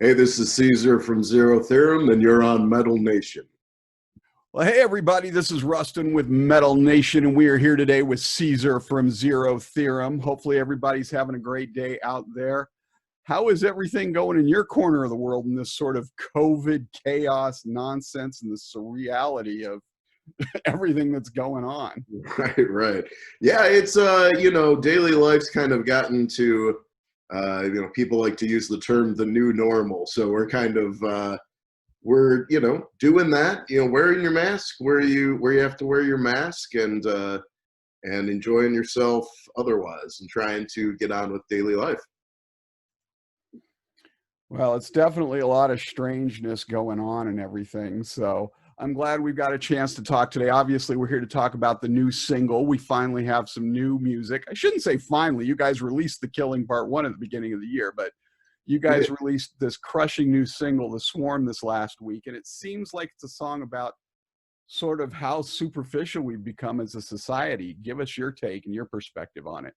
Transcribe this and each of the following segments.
Hey, this is Caesar from Zero Theorem, and you're on Metal Nation. Well, hey, everybody, this is Rustin with Metal Nation, and we are here today with Caesar from Zero Theorem. Hopefully, everybody's having a great day out there. How is everything going in your corner of the world in this sort of COVID chaos nonsense and the surreality of everything that's going on? Right. Yeah, it's daily life's kind of gotten to people like to use the term the new normal. So we're kind of doing that, wearing your mask where you have to wear your mask and enjoying yourself otherwise and trying to get on with daily life. Well, it's definitely a lot of strangeness going on and everything. So I'm glad we've got a chance to talk today. Obviously, we're here to talk about the new single. We finally have some new music. I shouldn't say finally. You guys released The Killing Part 1 at the beginning of the year, but you guys released this crushing new single, The Swarm, this last week. And it seems like it's a song about sort of how superficial we've become as a society. Give us your take and your perspective on it.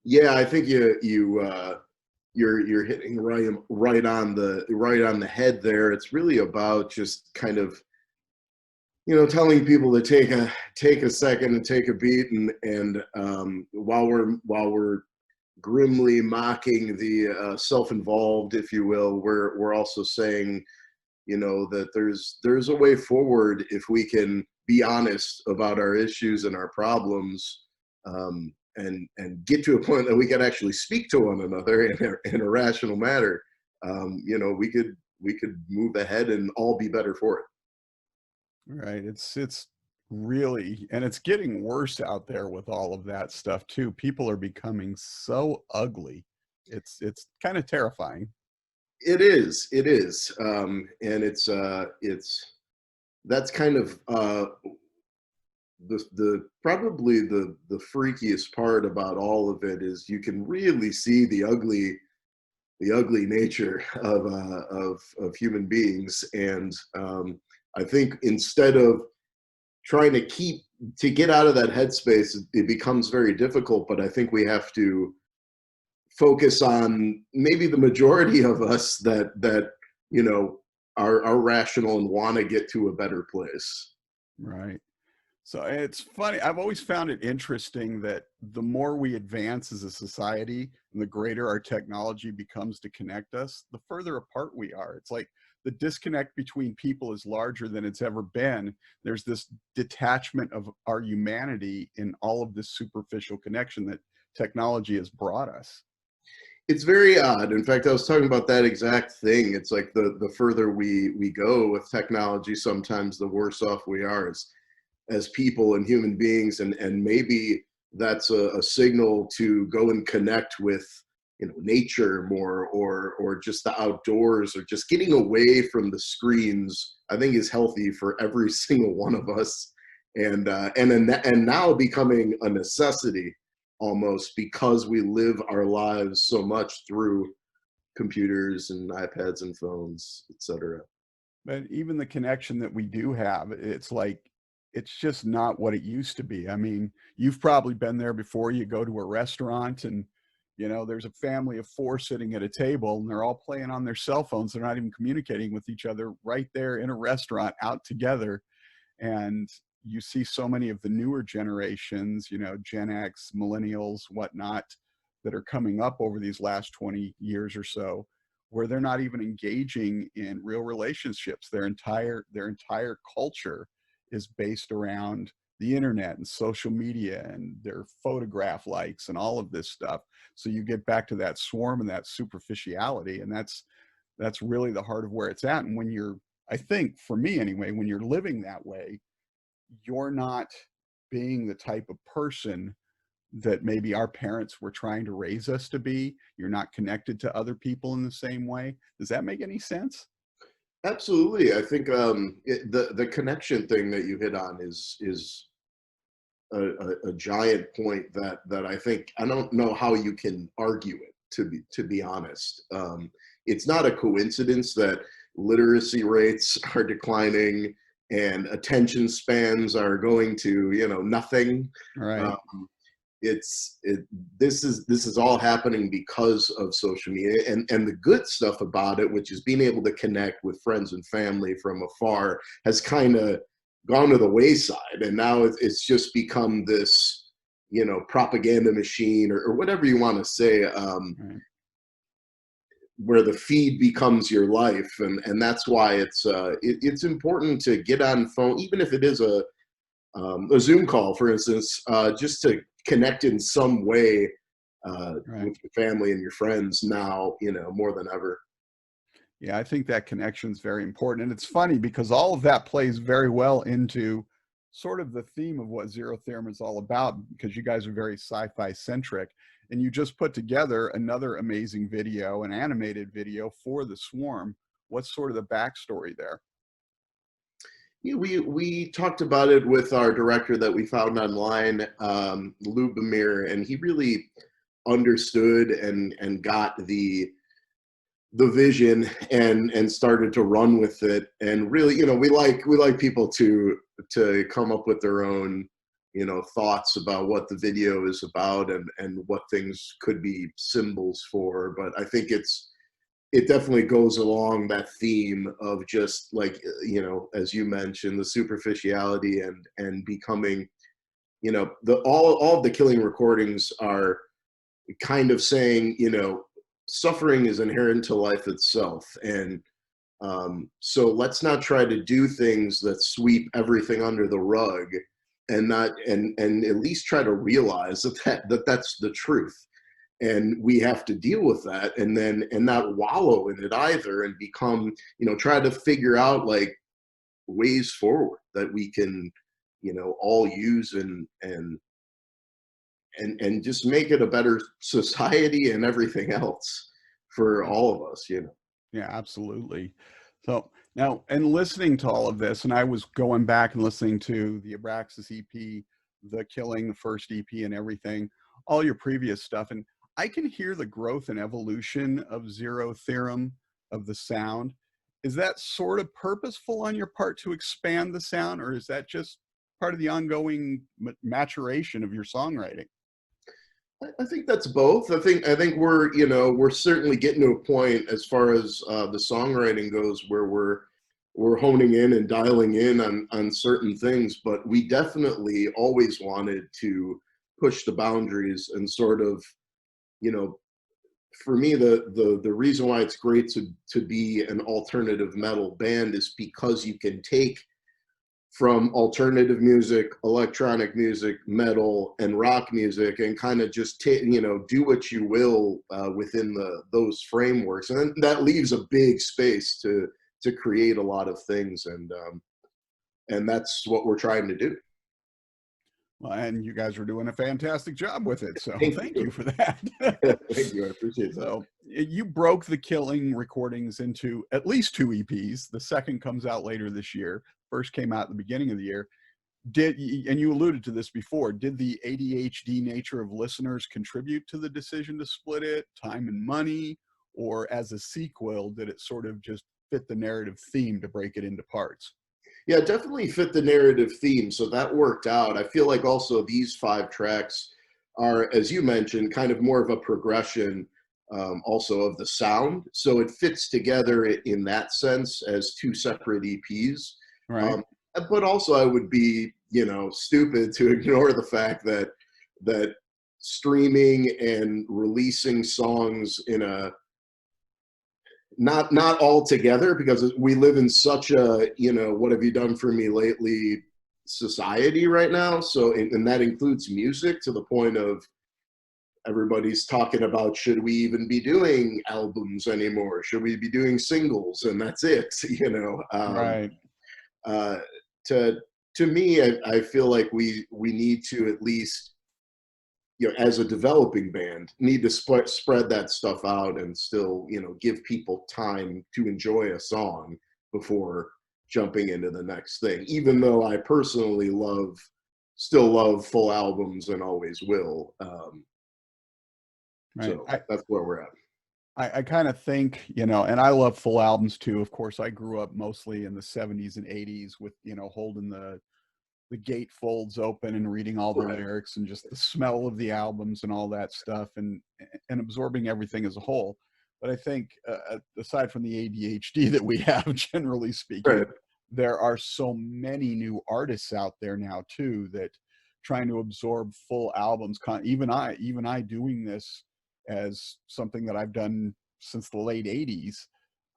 Yeah, I think you're hitting right on the head there. It's really about just kind of telling people to take a second and take a beat, and while we're grimly mocking the self-involved, if you will, we're also saying that there's a way forward if we can be honest about our issues and our problems, and get to a point that we can actually speak to one another in a rational manner. We could move ahead and all be better for it. Right. It's really, and it's getting worse out there with all of that stuff too. People are becoming so ugly. It's kind of terrifying. It is, and it's that's kind of the probably the freakiest part about all of it is you can really see the ugly nature of human beings, and I think instead of trying to get out of that headspace, it becomes very difficult. But I think we have to focus on maybe the majority of us that are rational and want to get to a better place. Right. So it's funny. I've always found it interesting that the more we advance as a society and the greater our technology becomes to connect us, the further apart we are. It's like the disconnect between people is larger than it's ever been. There's this detachment of our humanity in all of this superficial connection that technology has brought us. It's very odd. In fact, I was talking about that exact thing. It's like the further we go with technology, sometimes the worse off we are as people and human beings, and maybe that's a signal to go and connect with nature more, or just the outdoors, or just getting away from the screens. I think is healthy for every single one of us, and now becoming a necessity almost, because we live our lives so much through computers and iPads and phones, etc. But even the connection that we do have, it's like, it's just not what it used to be. I mean, you've probably been there before. You go to a restaurant and, there's a family of four sitting at a table and they're all playing on their cell phones. They're not even communicating with each other right there in a restaurant out together. And you see so many of the newer generations, Gen X, millennials, whatnot, that are coming up over these last 20 years or so, where they're not even engaging in real relationships. Their entire culture is based around the internet and social media and their photograph likes and all of this stuff. So you get back to that swarm and that superficiality, and that's really the heart of where it's at. And when you're, I think for me anyway, when you're living that way, you're not being the type of person that maybe our parents were trying to raise us to be. You're not connected to other people in the same way. Does that make any sense? Absolutely. I think the connection thing that you hit on is a giant point that I think, I don't know how you can argue it, to be honest. It's not a coincidence that literacy rates are declining and attention spans are going to nothing. Right. this is all happening because of social media, and the good stuff about it, which is being able to connect with friends and family from afar, has kind of gone to the wayside, and now it's just become this, you know, propaganda machine, or whatever you want to say, Right. where the feed becomes your life, and that's why it's important to get on phone, even if it is a Zoom call, for instance, just to connect in some way Right. with your family and your friends now, you know, more than ever. Yeah, I think that connection is very important. And it's funny because all of that plays very well into sort of the theme of what Zero Theorem is all about, because you guys are very sci-fi centric. And you just put together another amazing video, an animated video for the Swarm. What's sort of the backstory there? Yeah, we talked about it with our director that we found online, Lubomir, and he really understood and got the vision and started to run with it. And really, you know, we like people to come up with their own, you know, thoughts about what the video is about, and what things could be symbols for. But I think it definitely goes along that theme of just like, you know, as you mentioned, the superficiality and becoming, you know, the all of the Killing recordings are kind of saying, you know, suffering is inherent to life itself, and so let's not try to do things that sweep everything under the rug, and not and at least try to realize that's the truth, and we have to deal with that, and then and not wallow in it either, and become, you know, try to figure out like ways forward that we can, you know, all use, and just make it a better society and everything else for all of us, you know. Yeah, absolutely. So now, and listening to all of this, and I was going back and listening to the Abraxas EP, the Killing, the first EP, and everything, all your previous stuff, and I can hear the growth and evolution of Zero Theorem, of the sound. Is that sort of purposeful on your part to expand the sound, or is that just part of the ongoing maturation of your songwriting? I think that's both. I think we're, you know, we're certainly getting to a point as far as the songwriting goes where we're honing in and dialing in on certain things, but we definitely always wanted to push the boundaries and sort of, you know, for me, the reason why it's great to be an alternative metal band is because you can take from alternative music, electronic music, metal, and rock music, and kind of just you know, do what you will within those frameworks, and then that leaves a big space to create a lot of things, and that's what we're trying to do. Well, and you guys are doing a fantastic job with it, so Thank thank you. you for that. Thank you. I appreciate that. So you broke the Killing recordings into at least two EPs. The second comes out later this year. First came out at the beginning of the year. And you alluded to this before, did the ADHD nature of listeners contribute to the decision to split it, time and money, or as a sequel, did it sort of just fit the narrative theme to break it into parts? Yeah, it definitely fit the narrative theme, so that worked out. I feel like also these 5 tracks are, as you mentioned, kind of more of a progression, also of the sound. So it fits together in that sense as 2 separate EPs. Right. Um, but also, I would be, you know, stupid to ignore the fact that streaming and releasing songs in a not all together, because we live in such a, you know, what have you done for me lately society right now. So and that includes music, to the point of everybody's talking about, should we even be doing albums anymore, should we be doing singles, and that's it, you know. Right. Uh, to to me, I feel like we need to at least, you know, as a developing band, need to spread that stuff out, and still, you know, give people time to enjoy a song before jumping into the next thing, even though I personally still love full albums and always will. Right. So that's where we're at. I kind of think, you know, and I love full albums too. Of course, I grew up mostly in the 70s and 80s with, you know, holding the the gate folds open and reading all the Right. lyrics and just the smell of the albums and all that stuff, and absorbing everything as a whole. But I think aside from the ADHD that we have, generally speaking, Right. there are so many new artists out there now too, that trying to absorb full albums, even I doing this as something that I've done since the late 80s,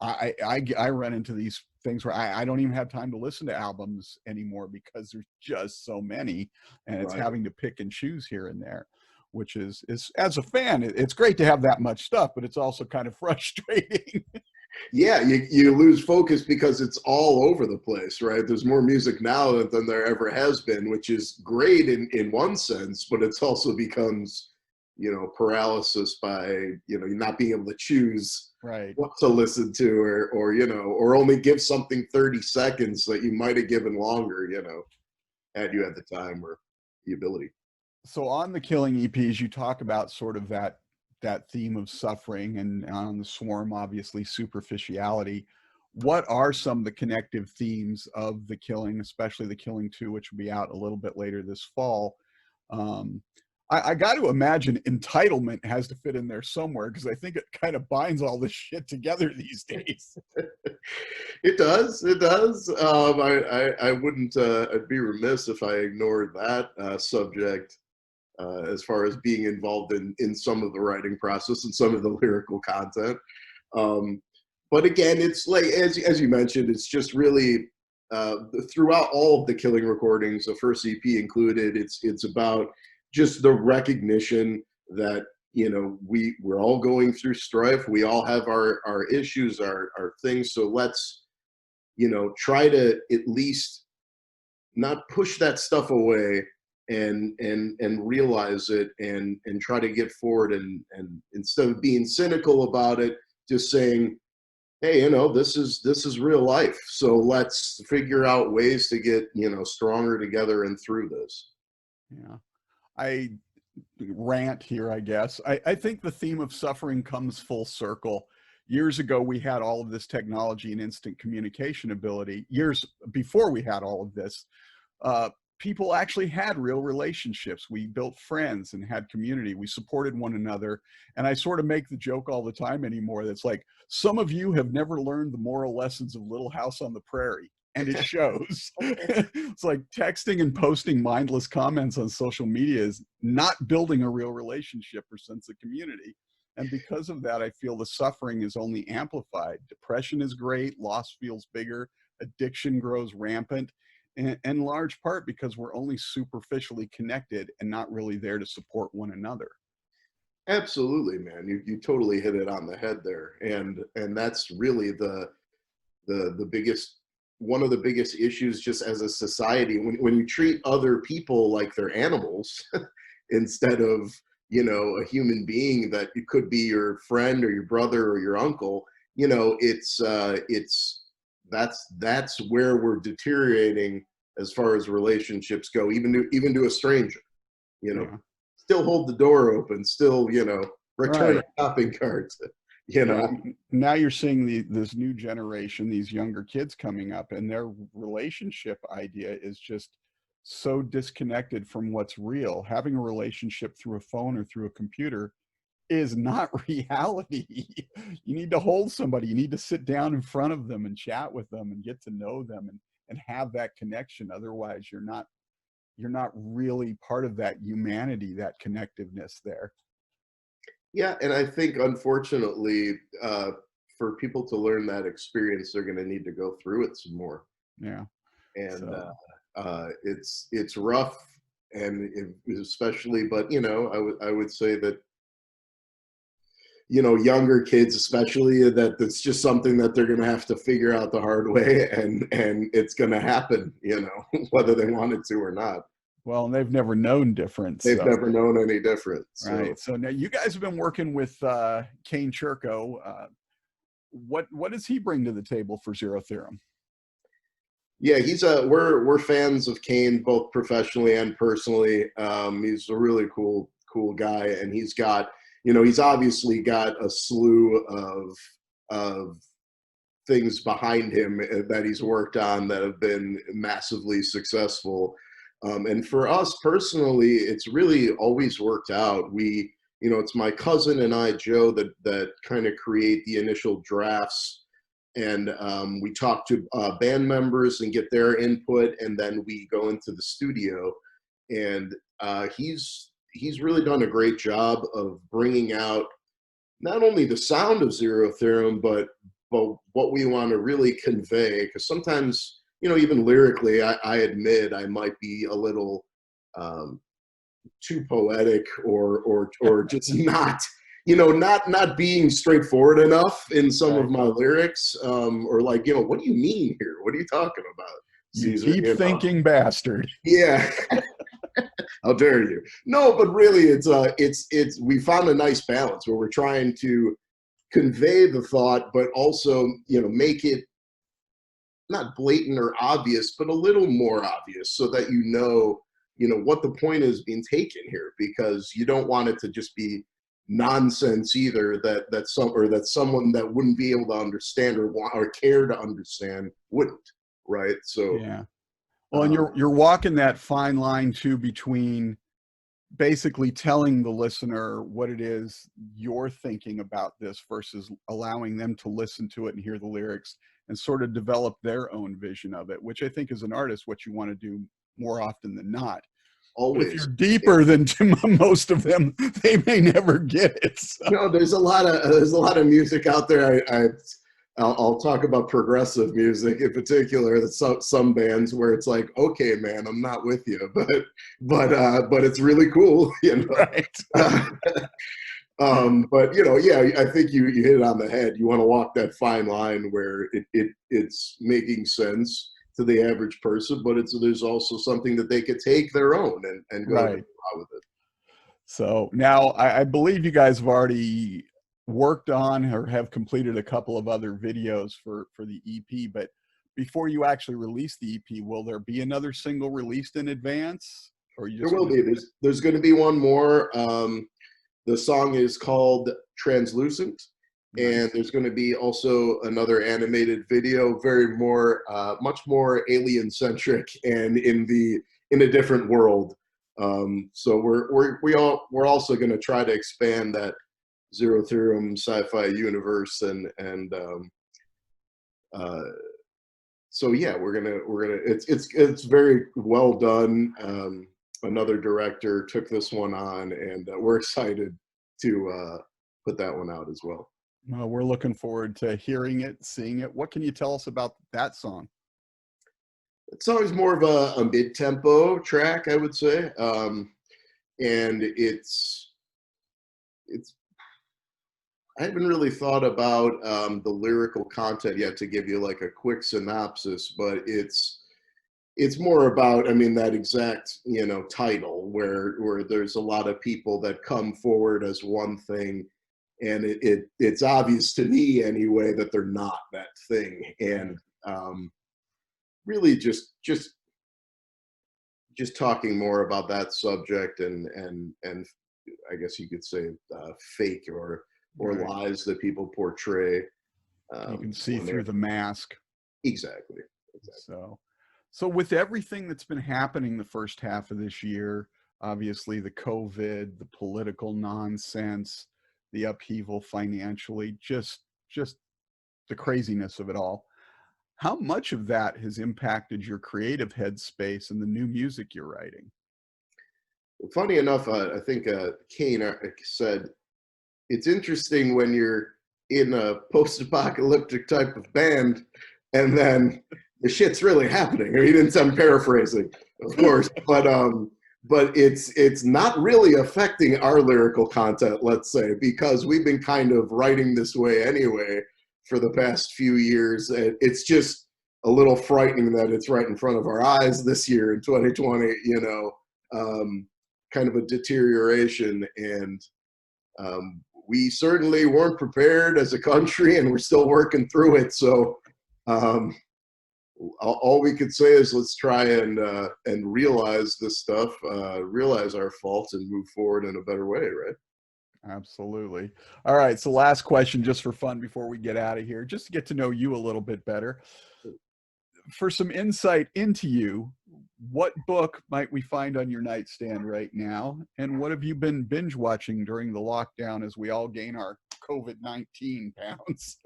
I run into these things where I don't even have time to listen to albums anymore because there's just so many, and it's Right. having to pick and choose here and there, which is as a fan, it's great to have that much stuff, but it's also kind of frustrating. Yeah, you lose focus because it's all over the place, right? There's more music now than there ever has been, which is great in one sense, but it's also becomes, paralysis by, not being able to choose Right. what to listen to, or only give something 30 seconds that you might have given longer, had you had the time or the ability. So on the Killing EPs, you talk about sort of that theme of suffering, and on the Swarm, obviously superficiality. What are some of the connective themes of the Killing, especially the Killing 2, which will be out a little bit later this fall? Um, I got to imagine entitlement has to fit in there somewhere, because I think it kind of binds all this shit together these days. It does. It does. I wouldn't. I'd be remiss if I ignored that subject as far as being involved in some of the writing process and some of the lyrical content. Um, but again, it's like as you mentioned, it's just really throughout all of the Killing recordings, the first EP included. It's about just the recognition that we're all going through strife. We all have our issues, our things. So let's try to at least not push that stuff away and realize it and try to get forward, and instead of being cynical about it, just saying, hey, this is real life, so let's figure out ways to get stronger together and through this. Yeah. I rant here, I guess. I think the theme of suffering comes full circle. Years ago, we had all of this technology and instant communication ability. Years before we had all of this, people actually had real relationships. We built friends and had community. We supported one another. And I sort of make the joke all the time anymore that's like, some of you have never learned the moral lessons of Little House on the Prairie. And it shows. It's like texting and posting mindless comments on social media is not building a real relationship or sense of community. And because of that, I feel the suffering is only amplified. Depression is great, loss feels bigger, addiction grows rampant, and in large part because we're only superficially connected and not really there to support one another. Absolutely, man. You totally hit it on the head there, and that's really the biggest, one of the biggest issues just as a society, when you treat other people like they're animals instead of a human being that it could be your friend or your brother or your uncle. It's that's where we're deteriorating as far as relationships go, even to a stranger. you know Yeah. Still hold the door open, still return Right. a shopping cart. Yeah. Now you're seeing this new generation, these younger kids coming up, and their relationship idea is just so disconnected from what's real. Having a relationship through a phone or through a computer is not reality. You need to hold somebody. You need to sit down in front of them and chat with them and get to know them and have that connection. Otherwise, you're not really part of that humanity, that connectiveness there. Yeah, and I think unfortunately, for people to learn that experience, they're going to need to go through it some more, Yeah. and So it's rough, and especially, but I would say that younger kids especially, that's just something that they're going to have to figure out the hard way, and it's going to happen, whether they want it to or not. well, and they've never known difference. They've So never known any different. So right. So now you guys have been working with Kane Churko. What does he bring to the table for Zero Theorem? yeah, we're fans of Kane both professionally and personally. He's a really cool guy, and he's obviously got a slew of things behind him that he's worked on that have been massively successful. And for us personally, it's really always worked out. We, you know, it's my cousin and I, Joe, that kind of create the initial drafts, and we talk to band members and get their input, and then we go into the studio. And he's really done a great job of bringing out not only the sound of Zero Theorem, but what we want to really convey. Because sometimes, you know, even lyrically, I admit I might be a little too poetic, or just not, you know, not being straightforward enough in some of my lyrics, or like, you know, what do you mean here? What are you talking about, You Caesar? deep thinking bastard. Yeah. How dare you? No, but really, it's we found a nice balance where we're trying to convey the thought, but also, you know, make it not blatant or obvious, but a little more obvious, so that you know what the point is being taken here, because you don't want it to just be nonsense either, that someone that wouldn't be able to understand or want or care to understand wouldn't, right? So Yeah. Well, and you're walking that fine line too, between basically telling the listener what it is you're thinking about this versus allowing them to listen to it and hear the lyrics and sort of develop their own vision of it, which I think as an artist, what you want to do more often than not. But if you're always. deeper than most of them, they may never get it. So. No, there's a lot of music out there. I'll talk about progressive music in particular. That some bands where it's like, okay, man, I'm not with you, but it's really cool, you know. Right. But you know, yeah, I think you hit it on the head. You want to walk that fine line where it's making sense to the average person, but there's also something that they could take their own and go Right. with it. So now I believe you guys have already worked on or have completed a couple of other videos for the EP, but before you actually release the EP, will there be another single released in advance? Or you just There will be. There's going to be one more. The song is called Translucent, and there's going to be also another animated video, much more alien centric and in a different world. So we're also going to try to expand that Zero Theorem sci-fi universe, and so yeah, we're gonna it's very well done. Another director took this one on, and we're excited to put that one out as well. Well, we're looking forward to hearing it, seeing it. What can you tell us about that song? It's always more of a mid-tempo track, I would say, and it's I haven't really thought about the lyrical content yet to give you like a quick synopsis, but it's more about, I mean, that exact, you know, title where there's a lot of people that come forward as one thing, and it's obvious to me anyway that they're not that thing, and really just talking more about that subject, and I guess you could say fake or lies that people portray. You can see through the mask. Exactly. So with everything that's been happening the first half of this year, obviously the COVID, the political nonsense, the upheaval financially, just the craziness of it all. How much of that has impacted your creative headspace and the new music you're writing? Funny enough, I think Kane said, it's interesting when you're in a post-apocalyptic type of band and then the shit's really happening. I mean, he didn't say, I'm paraphrasing, of course, but it's not really affecting our lyrical content, let's say, because we've been kind of writing this way anyway for the past few years. It's just a little frightening that it's right in front of our eyes this year in 2020, you know, kind of a deterioration. And we certainly weren't prepared as a country, and we're still working through it. So all we could say is let's try and realize this stuff, realize our faults, and move forward in a better way, right? Absolutely. All right. So last question, just for fun before we get out of here, just to get to know you a little bit better. For some insight into you, what book might we find on your nightstand right now? And what have you been binge watching during the lockdown as we all gain our COVID-19 pounds?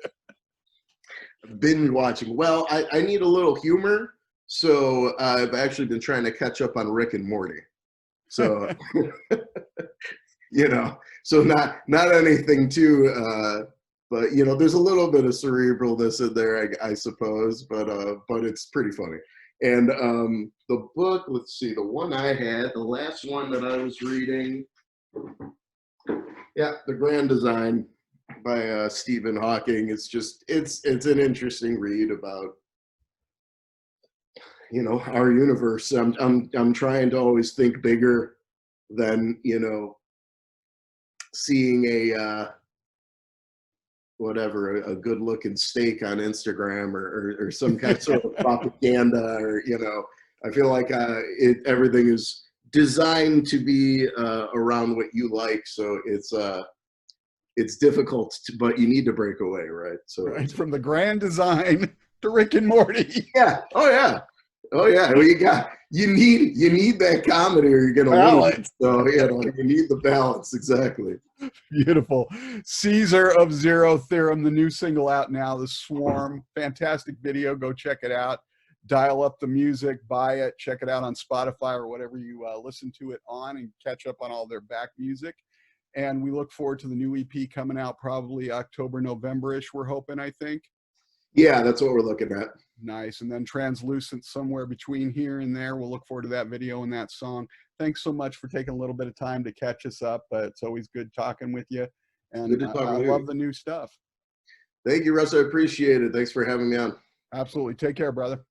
Binge watching. Well, I need a little humor, so I've actually been trying to catch up on Rick and Morty. So, so not anything too, but there's a little bit of cerebralness in there, I suppose, but it's pretty funny. And the book, let's see, the one I had, the last one that I was reading, yeah, The Grand Design by Stephen Hawking. It's an interesting read about our universe. I'm trying to always think bigger than seeing a a good looking steak on Instagram or some kind of sort of propaganda, or I feel like everything is designed to be around what you like, so it's difficult but you need to break away, right? So right, from The Grand Design to Rick and Morty. Yeah. Oh yeah. Well, you need that comedy or you're gonna balance. Lose. So you need the balance. Exactly. Beautiful. Caesar of Zero Theorem, the new single out now, The Swarm. Fantastic video. Go check it out. Dial up the music, buy it, check it out on Spotify or whatever you listen to it on, and catch up on all their back music. And we look forward to the new EP coming out probably October, November-ish, we're hoping, I think. Yeah, that's what we're looking at. Nice. And then Translucent somewhere between here and there. We'll look forward to that video and that song. Thanks so much for taking a little bit of time to catch us up. It's always good talking with you. And I love the new stuff. Thank you, Russ. I appreciate it. Thanks for having me on. Absolutely. Take care, brother.